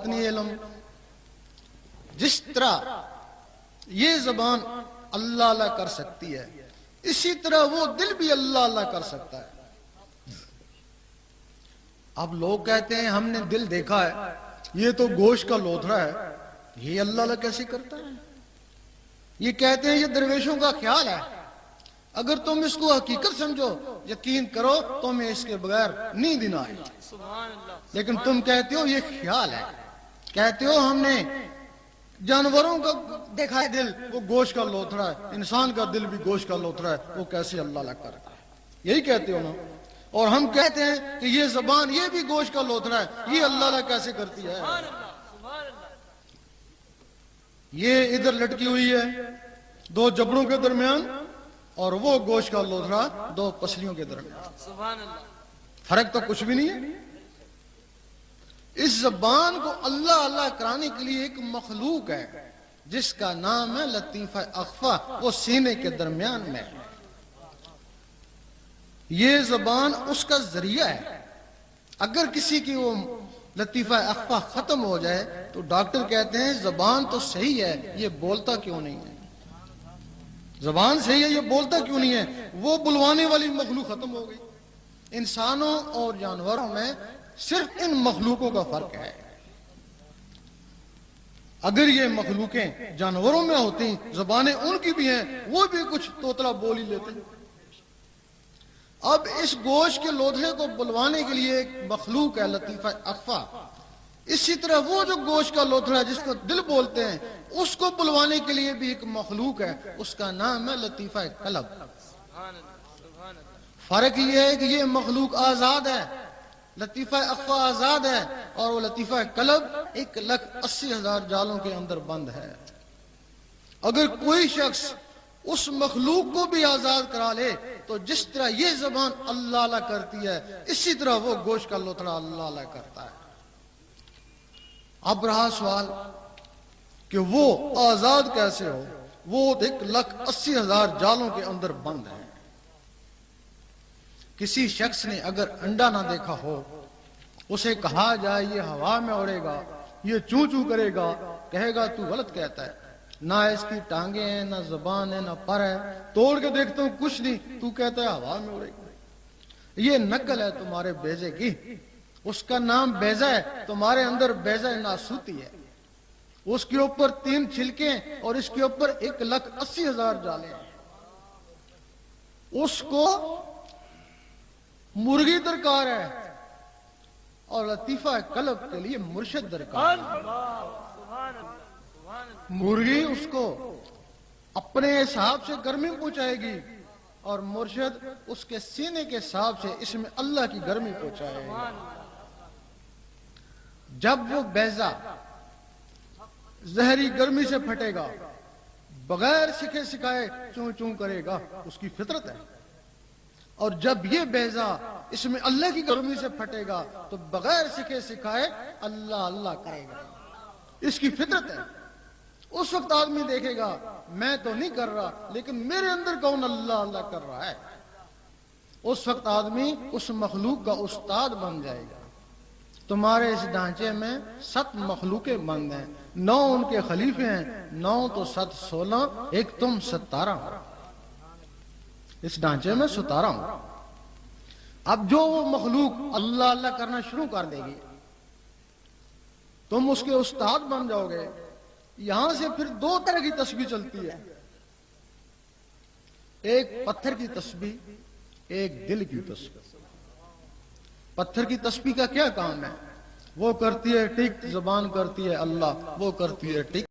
باطنی علم. جس طرح یہ زبان اللہ اللہ کر سکتی ہے اسی طرح وہ دل بھی اللہ اللہ کر سکتا ہے. اب لوگ کہتے ہیں ہم نے دل دیکھا ہے یہ تو گوشت کا لوتھڑا ہے, یہ اللہ اللہ کیسے کرتا ہے؟ یہ کہتے ہیں یہ درویشوں کا خیال ہے. اگر تم اس کو حقیقت سمجھو یقین کرو تمہیں اس کے بغیر نیند نہ آئے. لیکن تم کہتے ہو یہ خیال ہے, کہتے ہو ہم نے جانوروں کا دیکھا ہے دل وہ گوشت کا لوتھڑا ہے, انسان کا دل بھی گوشت کا لوتھڑا ہے, وہ کیسے اللہ اللہ کرتا ہے؟ یہی کہتے ہو نا. اور ہم کہتے ہیں کہ یہ زبان یہ بھی گوشت کا لوتھڑا ہے, یہ اللہ اللہ کیسے کرتی ہے؟ یہ ادھر لٹکی ہوئی ہے دو جبڑوں کے درمیان اور وہ گوشت کا لوتھڑا دو پسلیوں کے درمیان, فرق تو کچھ بھی نہیں ہے. اس زبان کو اللہ اللہ کرانے کے لیے ایک مخلوق ہے جس کا نام ہے لطیفہ اخفا, وہ سینے کے درمیان میں ہے. یہ زبان اس کا ذریعہ ہے. اگر کسی کی وہ لطیفہ اخفا ختم ہو جائے تو ڈاکٹر کہتے ہیں زبان تو صحیح ہے یہ بولتا کیوں نہیں ہے؟ زبان صحیح ہے یہ بولتا کیوں نہیں ہے؟ وہ بلوانے والی مخلوق ختم ہو گئی. انسانوں اور جانوروں میں صرف ان مخلوقوں کا فرق ہے. اگر یہ مخلوقیں جانوروں میں ہوتی زبانیں ان کی بھی ہیں وہ بھی کچھ توتلا بول ہی لیتے. اب اس گوشت کے لوتھڑے کو بلوانے کے لیے ایک مخلوق ہے لطیفہ اخفا. اسی طرح وہ جو گوشت کا لوتھڑا جس کو دل بولتے ہیں اس کو بلوانے کے لیے بھی ایک مخلوق ہے, اس کا نام ہے لطیفہ قلب. فرق یہ ہے کہ یہ مخلوق آزاد ہے, لطیفہ اخفا آزاد ہے, اور وہ لطیفہ قلب 1,80,000 جالوں کے اندر بند ہے. اگر کوئی شخص اس مخلوق کو بھی آزاد کرا لے تو جس طرح یہ زبان اللہ اللہ کرتی ہے اسی طرح وہ گوشت کا لوتھڑا اللہ اللہ کرتا ہے. اب رہا سوال کہ وہ آزاد کیسے ہو؟ وہ 1,80,000 جالوں کے اندر بند ہے. کسی شخص نے اگر انڈا نہ دیکھا ہو, اسے کہا جائے یہ ہوا میں اڑے گا, یہ چوں چوں کرے گا, کہے گا تو غلط کہتا ہے, نہ اس کی ٹانگیں ہیں نہ زبان ہے نہ پر ہے, توڑ کے دیکھتا ہوں کچھ نہیں, تو کہتا ہے ہوا میں اڑے گا. یہ نقل ہے تمہارے بیضے کی, اس کا نام بیضہ ہے, تمہارے اندر بیضہ ناسوتی ہے. اس کے اوپر 3 چھلکے اور اس کے اوپر 1,80,000 جالے ہیں. اس کو مرغی درکار ہے اور لطیفہ قلب کے لیے مرشد درکار ہے. مرغی اس کو اپنے حساب سے گرمی پہنچائے گی اور مرشد اس کے سینے کے حساب سے اس میں اللہ کی گرمی پہنچائے گا. جب وہ بیضہ زہری گرمی سے پھٹے گا بغیر سکھے سکھائے چوں چوں کرے گا, اس کی فطرت ہے. اور جب یہ بیضہ اس میں اللہ کی گرمی سے پھٹے گا تو بغیر سکھے سکھائے اللہ اللہ کرے گا, اس کی فطرت ہے. اس وقت آدمی دیکھے گا میں تو نہیں کر رہا لیکن میرے اندر کون اللہ اللہ کر رہا ہے. اس وقت آدمی اس مخلوق کا استاد بن جائے گا. تمہارے اس ڈھانچے میں 7 مخلوقیں بند ہیں, 9 ان کے خلیفے ہیں, 9 تو 7 16, ایک تم 17 ہو. اس ڈھانچے میں 17 ہوں. اب جو وہ مخلوق اللہ اللہ کرنا شروع کر دے گی تم اس کے استاد بن جاؤ گے. یہاں سے پھر 2 طرح کی تسبیح چلتی ہے, ایک پتھر کی تسبیح, ایک دل کی تسبیح. پتھر کی تسبیح کا کیا کام ہے؟ وہ کرتی ہے ٹک, زبان کرتی ہے اللہ, وہ کرتی ہے ٹک.